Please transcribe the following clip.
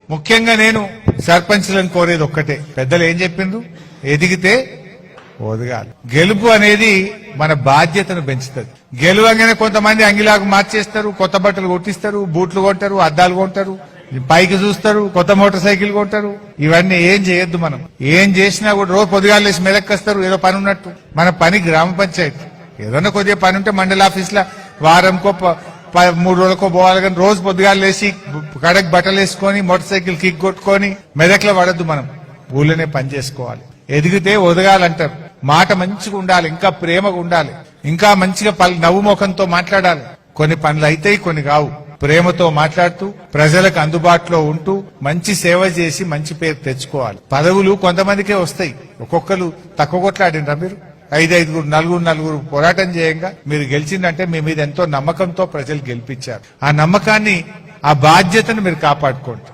ముఖ్యంగా నేను సర్పంచ్లను కోరేది ఒక్కటే, పెద్దలు ఏం చెప్పిండ్రు, ఎదిగితే ఒదగాలి. గెలుపు అనేది మన బాధ్యతను పెంచుతుంది. గెలువగానే కొంతమంది అంగిలాగు మార్చేస్తారు, కొత్త బట్టలు కొట్టిస్తారు, బూట్లు కొంటారు, అద్దాలు కొంటారు, పైకి చూస్తారు, కొత్త మోటార్ సైకిల్ కొంటారు. ఇవన్నీ ఏం చేయొద్దు. మనం ఏం చేసినా కూడా రోజు పొద్దుగాలు లేసి మెలక్కొస్తారు ఏదో పని ఉన్నట్టు. మన పని గ్రామ పంచాయతీ. ఏదన్నా కొద్దిగా పని ఉంటే మండల ఆఫీస్ లో వారంకో 3 రోజులకో పోవాలి, కానీ రోజు పొద్దుగాలు లేచి కడకు బట్టలు వేసుకొని మోటార్ సైకిల్ కిక్ కొట్టుకొని మెదక్లో పడద్దు. మనం ఊళ్ళోనే పని చేసుకోవాలి. ఎదిగితే ఒదగాలంటారు. మాట మంచిగా ఉండాలి, ఇంకా ప్రేమగా ఉండాలి, ఇంకా మంచిగా నవ్వు ముఖంతో మాట్లాడాలి. కొన్ని పనులు అయితాయి, కొన్ని కావు. ప్రేమతో మాట్లాడుతూ ప్రజలకు అందుబాటులో ఉంటూ మంచి సేవ చేసి మంచి పేరు తెచ్చుకోవాలి. పదవులు కొంతమందికే వస్తాయి. ఒక్కొక్కరు తక్కువ కొట్లాడినరా మీరు? 5 నలుగురు పోరాటం చేయంగా మీరు గెలిచిందంటే మీ మీద ఎంతో నమ్మకంతో ప్రజలు గెలిపించారు. ఆ నమ్మకాన్ని, ఆ బాధ్యతను మీరు కాపాడుకోండి.